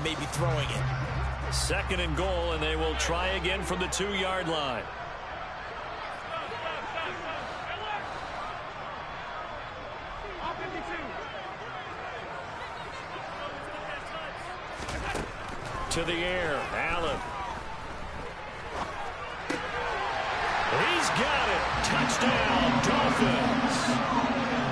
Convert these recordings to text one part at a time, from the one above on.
maybe throwing it. 2nd and goal, and they will try again from the 2-yard line. To the air, Allen. He's got it. Touchdown, Dolphins.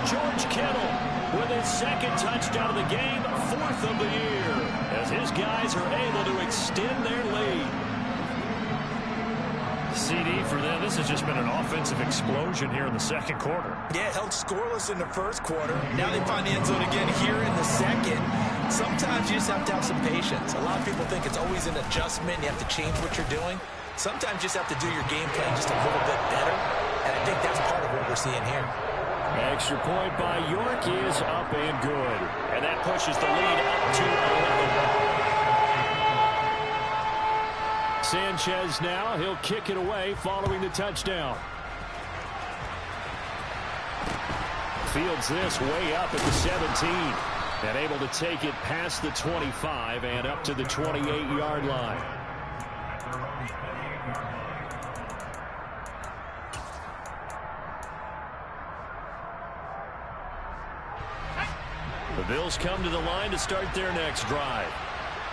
George Kittle with his 2nd touchdown of the game, 4th of the year, as his guys are able to extend their lead. CD for them, this has just been an offensive explosion here in the 2nd quarter. Yeah, held scoreless in the 1st quarter. Now they find the end zone again here in the 2nd. Sometimes you just have to have some patience. A lot of people think it's always an adjustment. You have to change what you're doing. Sometimes you just have to do your game plan just a little bit better. And I think that's part of what we're seeing here. Extra point by York is up and good. And that pushes the lead up to 11. Sanchez now, he'll kick it away following the touchdown. Fields this way up at the 17. And able to take it past the 25 and up to the 28-yard line. The Bills come to the line to start their next drive.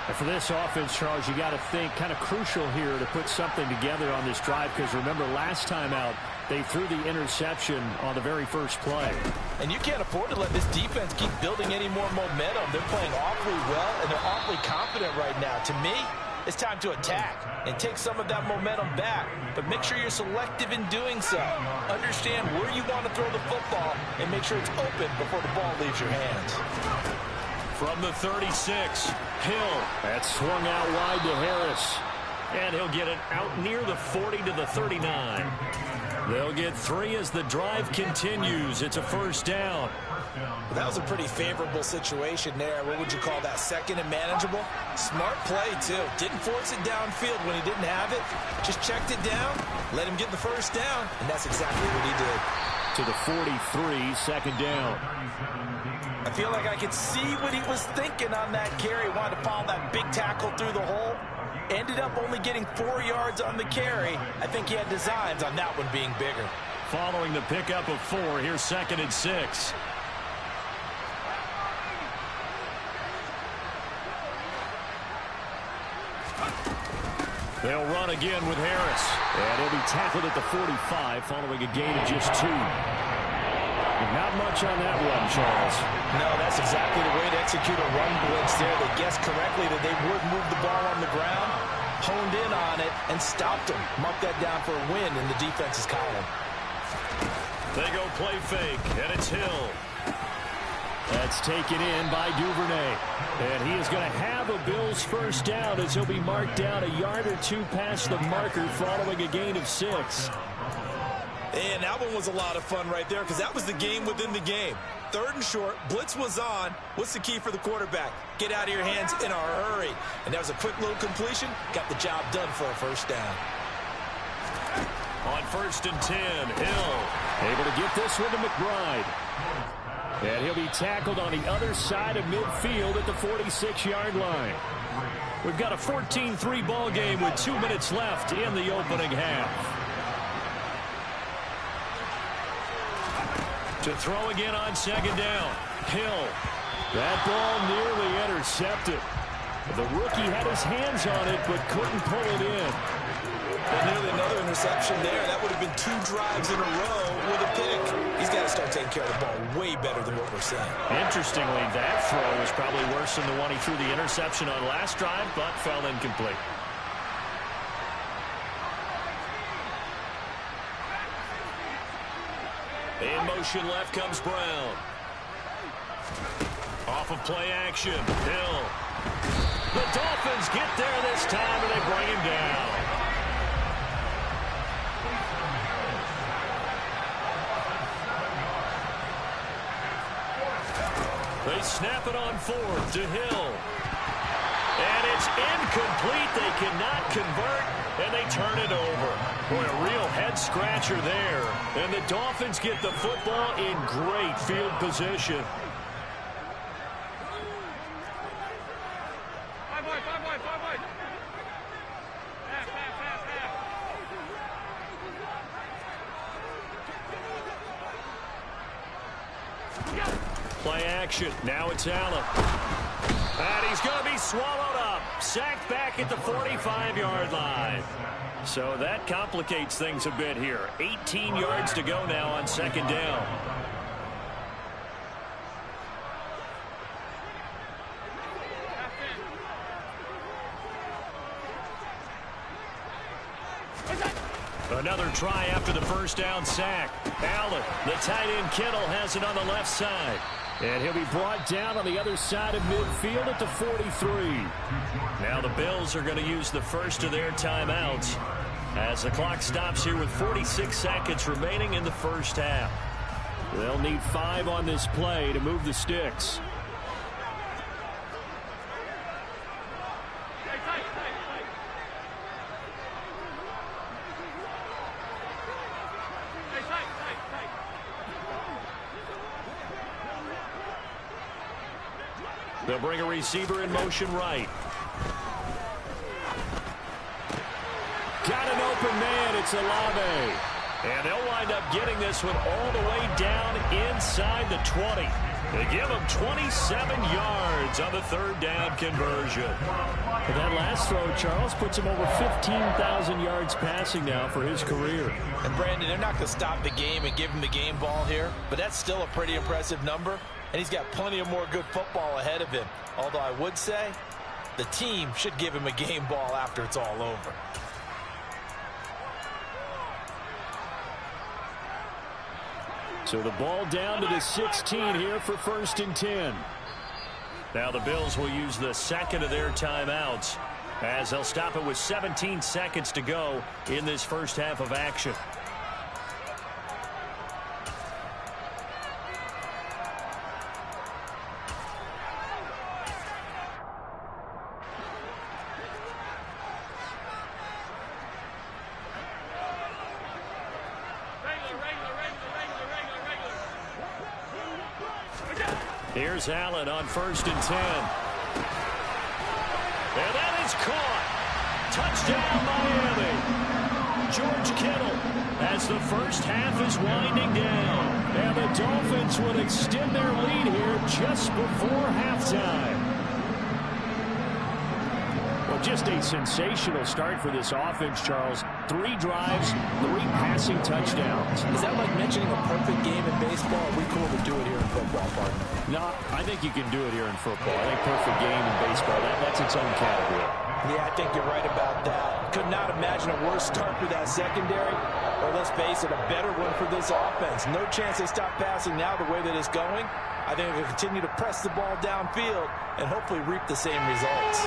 And for this offense, Charles, you got to think kind of crucial here to put something together on this drive, because remember last time out they threw the interception on the very first play. And you can't afford to let this defense keep building any more momentum. They're playing awfully well, and they're awfully confident right now. To me, it's time to attack and take some of that momentum back. But make sure you're selective in doing so. Understand where you want to throw the football and make sure it's open before the ball leaves your hands. From the 36, Hill. That's swung out wide to Harris. And he'll get it out near the 40 to the 39. They'll get 3 as the drive continues. It's a 1st down. Well, that was a pretty favorable situation there. What would you call that? 2nd and manageable? Smart play, too. Didn't force it downfield when he didn't have it. Just checked it down, let him get the 1st down, and that's exactly what he did. To the 43, 2nd down. I feel like I could see what he was thinking on that carry. Wanted to follow that big tackle through the hole. Ended up only getting 4 yards on the carry. I think he had designs on that one being bigger. Following the pickup of 4, here's 2nd and 6. They'll run again with Harris. And he'll be tackled at the 45 following a gain of just 2. Not much on that one, Charles. No, that's exactly the way to execute a run blitz there. They guessed correctly that they would move the ball on the ground, honed in on it, and stopped them. Mark that down for a win in the defense's column. They go play fake, and it's Hill. That's taken in by Duvernay. And he is going to have a Bills 1st down as he'll be marked down a yard or 2 past the marker following a gain of 6. And that one was a lot of fun right there, because that was the game within the game. 3rd and short, blitz was on. What's the key for the quarterback? Get out of your hands in a hurry. And that was a quick little completion. Got the job done for a 1st down. On 1st and 10, Hill able to get this one to McBride. And he'll be tackled on the other side of midfield at the 46-yard line. We've got a 14-3 ball game with 2 minutes left in the opening half. To throw again on 2nd down. Hill. That ball nearly intercepted. The rookie had his hands on it but couldn't pull it in. And nearly another interception there. That would have been 2 drives in a row with a pick. He's got to start taking care of the ball way better than what we're seeing. Interestingly, that throw was probably worse than the one he threw the interception on last drive, but fell incomplete. In motion left comes Brown. Off of play action, Hill. The Dolphins get there this time, and they bring him down. They snap it on 4th to Hill. And it's incomplete. They cannot convert, and they turn it over. Boy, a real head-scratcher there. And the Dolphins get the football in great field position. Play action. Now it's Allen. And he's going to be swallowed up. Sacked back at the 45-yard line. So that complicates things a bit here. 18 yards to go now on second down. Another try after the first down sack. Allen, the tight end Kittle, has it on the left side. And he'll be brought down on the other side of midfield at the 43. Now the Bills are going to use the first of their timeouts as the clock stops here with 46 seconds remaining in the first half. They'll need 5 on this play to move the sticks. They'll bring a receiver in motion right. Got an open man. It's Olave. And they'll wind up getting this one all the way down inside the 20. They give him 27 yards on the third down conversion. But that last throw, Charles, puts him over 15,000 yards passing now for his career. And Brandon, they're not going to stop the game and give him the game ball here, but that's still a pretty impressive number. And he's got plenty of more good football ahead of him. Although I would say the team should give him a game ball after it's all over. So the ball down to the 16 here for 1st and 10. Now the Bills will use the second of their timeouts as they'll stop it with 17 seconds to go in this first half of action. Here's Allen on 1st and 10. And that is caught. Touchdown, Miami. George Kittle as the first half is winding down. And the Dolphins would extend their lead here just before halftime. Well, just a sensational start for this offense, Charles. 3 drives, 3 passing touchdowns. Is that like mentioning a perfect game in baseball? Are we cool to do it here in football, partner? No, I think you can do it here in football. I think perfect game in baseball, that's its own category. Yeah, I think you're right about that. Could not imagine a worse start for that secondary. Or let's face it, a better one for this offense. No chance they stop passing now the way that it's going. I think they'll continue to press the ball downfield and hopefully reap the same results.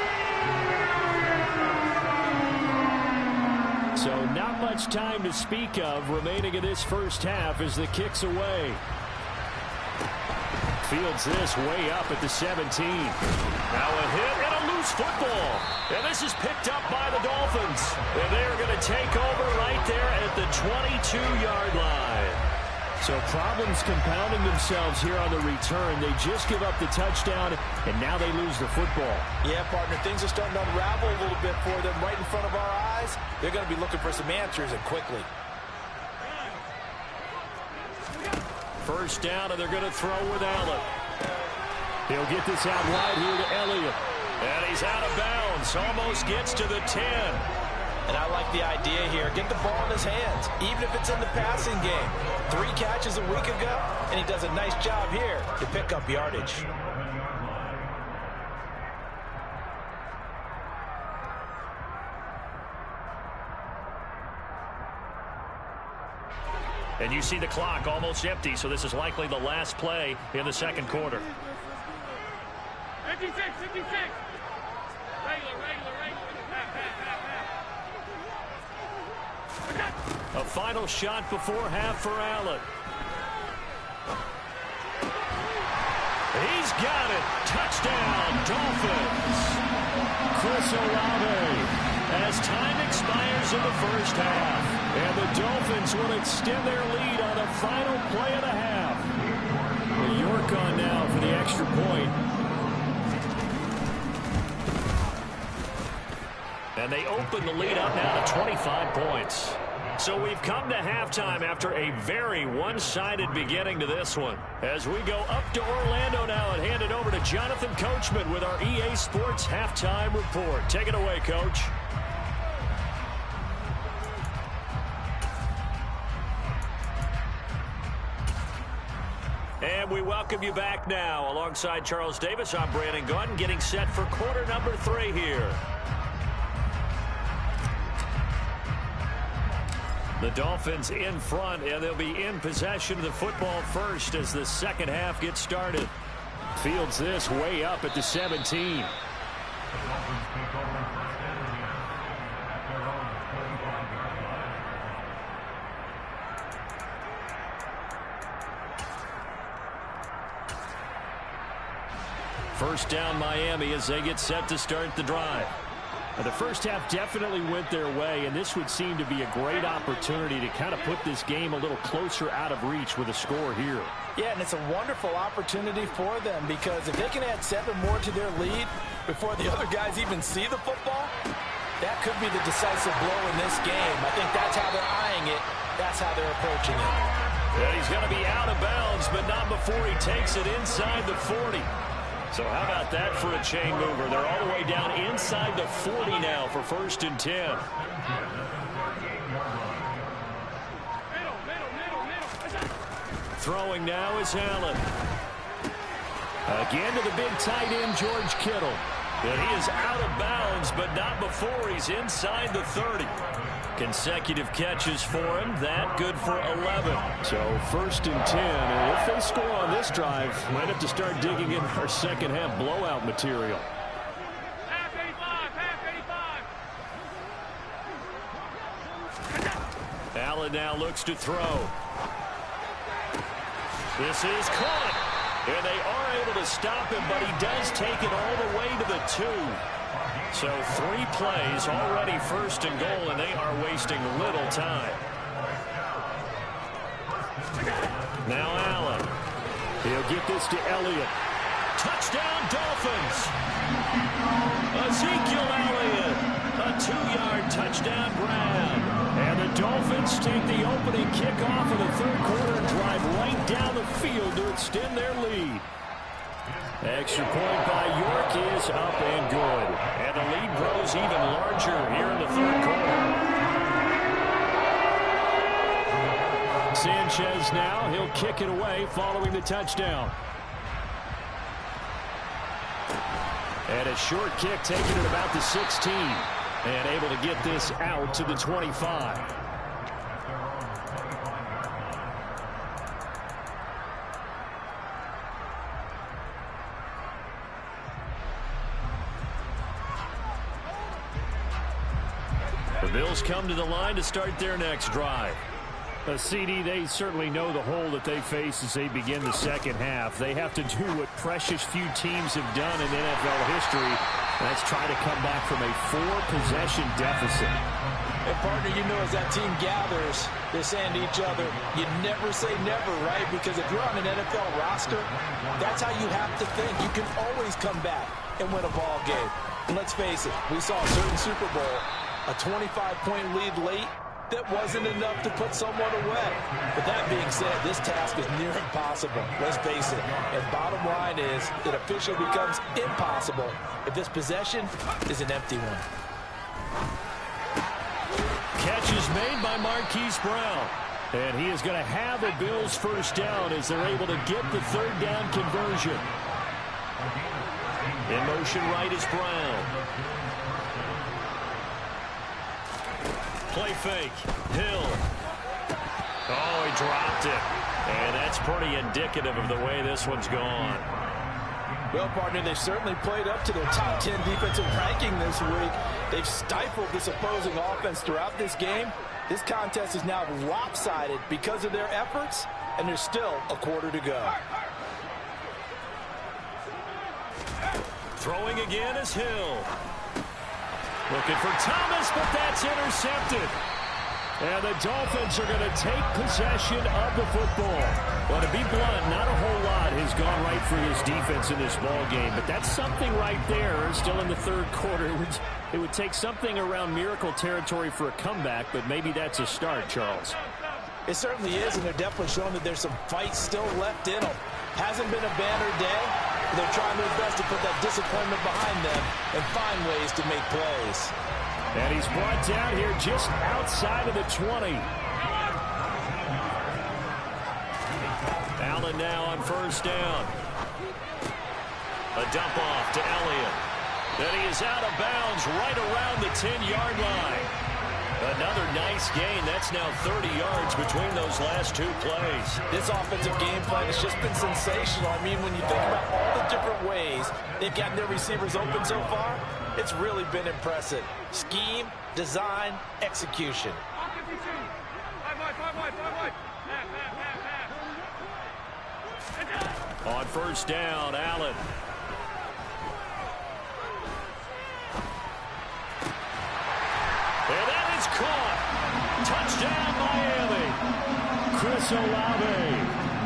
So not much time to speak of remaining in this first half as the kick's away. Fields this way up at the 17. Now a hit and a loose football. And this is picked up by the Dolphins. And they're going to take over right there at the 22-yard line. So problems compounding themselves here on the return. They just give up the touchdown, and now they lose the football. Yeah, partner, things are starting to unravel a little bit for them right in front of our eyes. They're going to be looking for some answers, and quickly. First down, and they're going to throw with Allen. He'll get this out wide here to Elliott. And he's out of bounds. Almost gets to the 10. And I like the idea here. Get the ball in his hands, even if it's in the passing game. 3 catches a week ago, and he does a nice job here to pick up yardage. And you see the clock almost empty, so this is likely the last play in the second quarter. 56, 56. Regular. A final shot before half for Allen. He's got it. Touchdown, Dolphins. Chris Olave as time expires in the first half. And the Dolphins will extend their lead on the final play of the half. York on now for the extra point. And they open the lead up now to 25 points. So we've come to halftime after a very one-sided beginning to this one. As we go up to Orlando now and hand it over to Jonathan Coachman with our EA Sports Halftime Report. Take it away, Coach. And we welcome you back now. Alongside Charles Davis, I'm Brandon Gaudin, getting set for quarter number 3 here. The Dolphins in front, and they'll be in possession of the football first as the second half gets started. Fields this way up at the 17. First down Miami as they get set to start the drive. The first half definitely went their way, and this would seem to be a great opportunity to kind of put this game a little closer out of reach with a score here. Yeah, and it's a wonderful opportunity for them because if they can add 7 more to their lead before the other guys even see the football, that could be the decisive blow in this game. I think that's how they're eyeing it. That's how they're approaching it. Yeah, he's going to be out of bounds, but not before he takes it inside the 40. So how about that for a chain mover? They're all the way down inside the 40 now for 1st and 10. Throwing now is Allen. Again to the big tight end, George Kittle. And he is out of bounds, but not before he's inside the 30. Consecutive catches for him. That good for 11. So 1st and 10. And if they score on this drive, might have to start digging in our second half blowout material. Half 85, Allen now looks to throw. This is caught. And they are able to stop him, but he does take it all the way to the 2. So 3 plays already 1st and goal, and they are wasting little time. Now Allen. He'll get this to Elliott. Touchdown Dolphins. Ezekiel Elliott. A 2-yard touchdown grab. And the Dolphins take the opening kickoff of the 3rd quarter and drive right down the field to extend their lead. Extra point by York is up and good. And the lead grows even larger here in the 3rd quarter. Sanchez now. He'll kick it away following the touchdown. And a short kick taken at about the 16. And able to get this out to the 25. The Bills come to the line to start their next drive. CD, they certainly know the hole that they face as they begin the second half. They have to do what precious few teams have done in NFL history. That's try to come back from a 4-possession deficit. And partner, you know, as that team gathers, they're saying to each other, you never say never, right? Because if you're on an NFL roster, that's how you have to think. You can always come back and win a ball game. And let's face it, we saw a certain Super Bowl, a 25-point lead late, that wasn't enough to put someone away. But that being said, this task is near impossible. Let's face it. And bottom line is, it officially becomes impossible if this possession is an empty one. Catch is made by Marquise Brown. And he is going to have the Bills' first down as they're able to get the 3rd down conversion. In motion right is Brown. Play fake. Hill. Oh, he dropped it. And that's pretty indicative of the way this one's gone. Well, partner, they've certainly played up to their top 10 defensive ranking this week. They've stifled this opposing offense throughout this game. This contest is now lopsided because of their efforts, and there's still a quarter to go. Throwing again is Hill. Looking for Thomas, but that's intercepted. And the Dolphins are going to take possession of the football. Well, to be blunt, not a whole lot has gone right for this defense in this ball game, but that's something right there. Still in the third quarter. It would take something around miracle territory for a comeback, but maybe that's a start, Charles. It certainly is, and they're definitely showing that there's some fight still left in them. Hasn't been a banner day, but they're trying their best to put that disappointment behind them and find ways to make plays. And he's brought down here just outside of the 20. Allen now on first down. A dump off to Elliott. Then he is out of bounds right around the 10-yard line. Another nice gain. That's now 30 yards between those last two plays. This offensive game plan has just been sensational. I mean, when you think about all the different ways they've gotten their receivers open so far, it's really been impressive. Scheme, design, execution. On first down, Allen. And that is caught. Touchdown, Miami. Chris Olave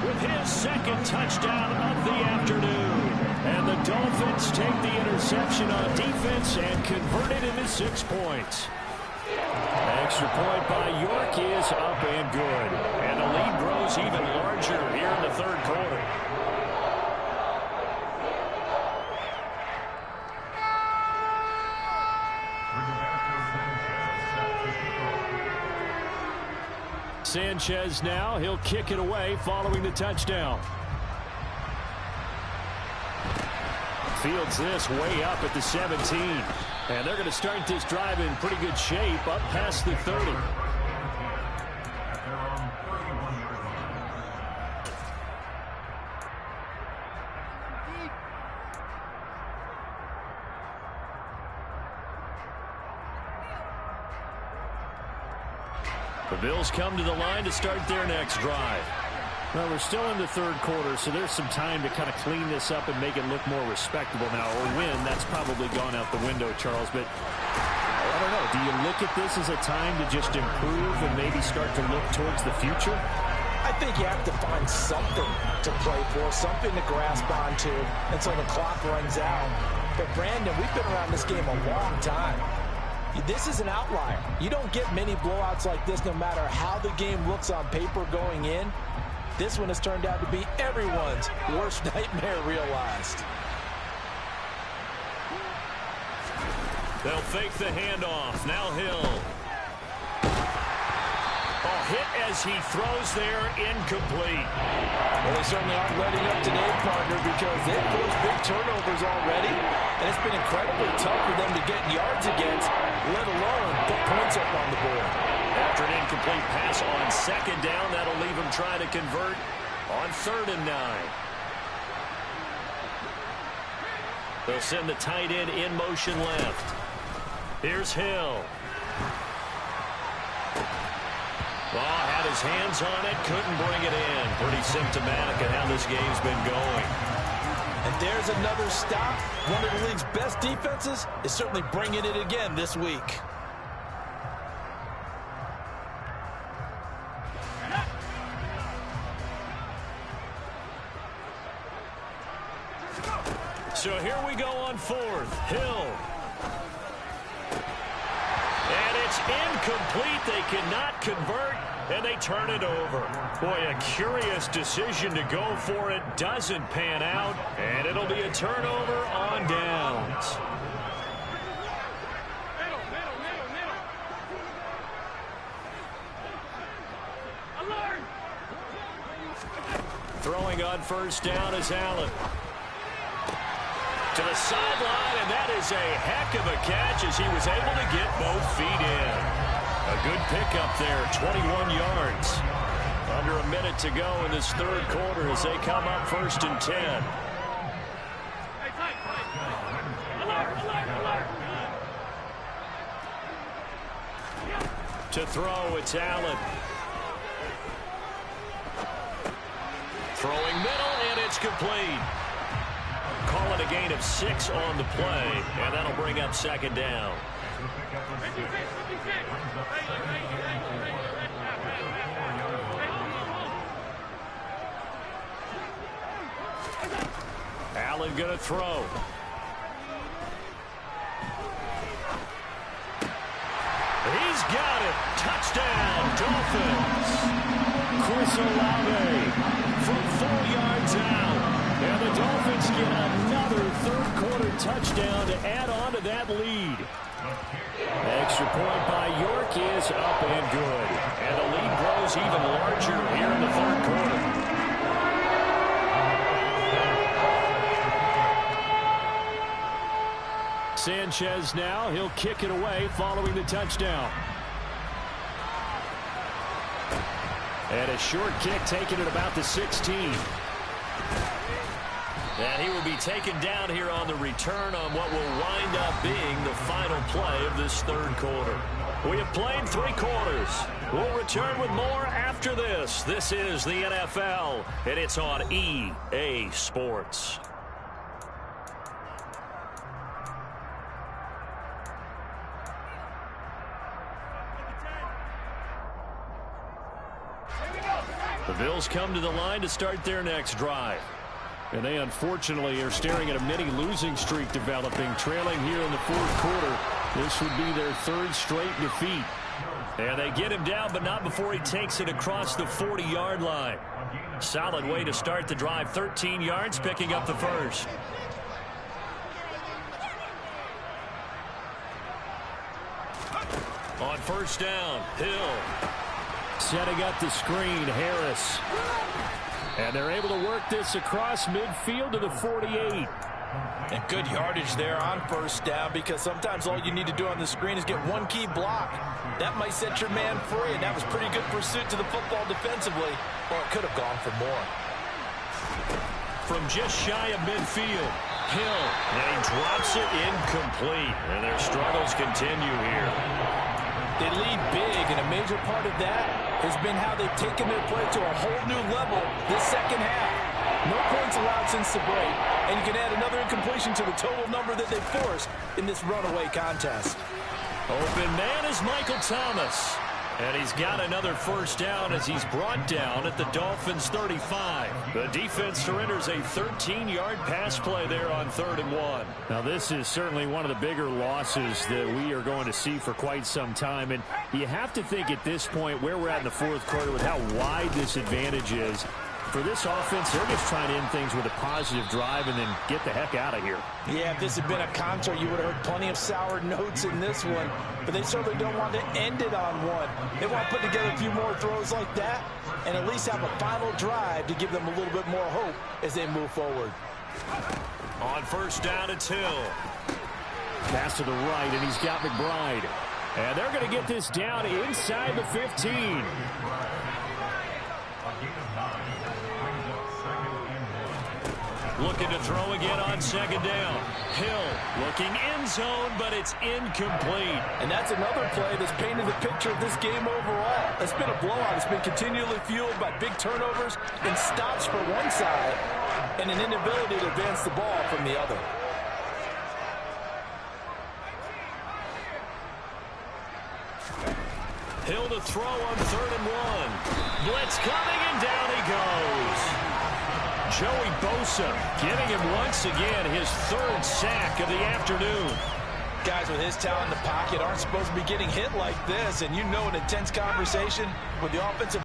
with his second touchdown of the afternoon. And the Dolphins take the interception on defense and convert it into 6 points. Extra point by York is up and good. And the lead grows even larger here in the third quarter. Sanchez now. He'll kick it away following the touchdown. Fields this way up at the 17. And they're going to start this drive in pretty good shape up past the 30. The Bills come to the line to start their next drive. Well, we're still in the third quarter, so there's some time to kind of clean this up and make it look more respectable now. Or win, that's probably gone out the window, Charles. But I don't know. Do you look at this as a time to just improve and maybe start to look towards the future? I think you have to find something to play for, something to grasp onto until the clock runs out. But, Brandon, we've been around this game a long time. This is an outlier. You don't get many blowouts like this no matter how the game looks on paper going in. This one has turned out to be everyone's worst nightmare realized. They'll fake the handoff. Now Hill. Hit as he throws there, incomplete. Well, they certainly aren't letting up today, partner, because they've forced big turnovers already, and it's been incredibly tough for them to get yards against, let alone put points up on the board. After an incomplete pass on second down, that'll leave them trying to convert on 3rd and 9. They'll send the tight end in motion left. Here's Hill. Had his hands on it, couldn't bring it in. Pretty symptomatic of how this game's been going. And there's another stop. One of the league's best defenses is certainly bringing it again this week. So here we go on 4th. Hill. And it's incomplete. They cannot convert, and they turn it over. Boy, a curious decision to go for it. Doesn't pan out, and it'll be a turnover on downs. Throwing on first down is Allen. To the sideline, and that is a heck of a catch as he was able to get both feet in. A good pickup there, 21 yards. Under a minute to go in this third quarter as they come up 1st and 10. To throw, it's Allen. Throwing middle, and it's complete. Call it a gain of 6 on the play, and that'll bring up 2nd down. Allen going to throw. He's got it. Touchdown, Dolphins. Chris Olave from 4 yards out. And the Dolphins get another third-quarter touchdown to add on to that lead. Extra point by York is up and good. And the lead grows even larger here in the third quarter. Sanchez now, he'll kick it away following the touchdown. And a short kick taken at about the 16. And he will be taken down here on the return on what will wind up being the final play of this third quarter. We have played 3 quarters. We'll return with more after this. This is the NFL, and it's on EA Sports. The Bills come to the line to start their next drive. And they unfortunately are staring at a mini losing streak developing, trailing here in the fourth quarter. This would be their 3rd straight defeat. And they get him down, but not before he takes it across the 40-yard line. Solid way to start the drive. 13 yards, picking up the first. On first down, Hill. Setting up the screen, Harris. And they're able to work this across midfield to the 48. And good yardage there on first down, because sometimes all you need to do on the screen is get one key block. That might set your man free, and that was pretty good pursuit to the football defensively, or it could have gone for more. From just shy of midfield, Hill, and he drops it incomplete. And their struggles continue here. They lead big, and a major part of that has been how they've taken their play to a whole new level this second half. No points allowed since the break, and you can add another incompletion to the total number that they've forced in this runaway contest. Open man is Michael Thomas. And he's got another first down as he's brought down at the Dolphins' 35. The defense surrenders a 13-yard pass play there on 3rd and 1. Now, this is certainly one of the bigger losses that we are going to see for quite some time. And you have to think at this point where we're at in the fourth quarter with how wide this advantage is. For this offense, they're just trying to end things with a positive drive and then get the heck out of here. Yeah, if this had been a concert, you would have heard plenty of sour notes in this one. But they certainly don't want to end it on one. They want to put together a few more throws like that and at least have a final drive to give them a little bit more hope as they move forward. On first down, it's Hill. Pass to the right, and he's got McBride. And they're going to get this down inside the 15. Looking to throw again on second down. Hill looking end zone, but it's incomplete. And that's another play that's painted the picture of this game overall. It's been a blowout. It's been continually fueled by big turnovers and stops for one side and an inability to advance the ball from the other. Hill to throw on 3rd and 1. Blitz coming, and down he goes. Joey Bosa getting him once again his 3rd sack of the afternoon. Guys with his talent in the pocket aren't supposed to be getting hit like this, and you know an intense conversation with the offensive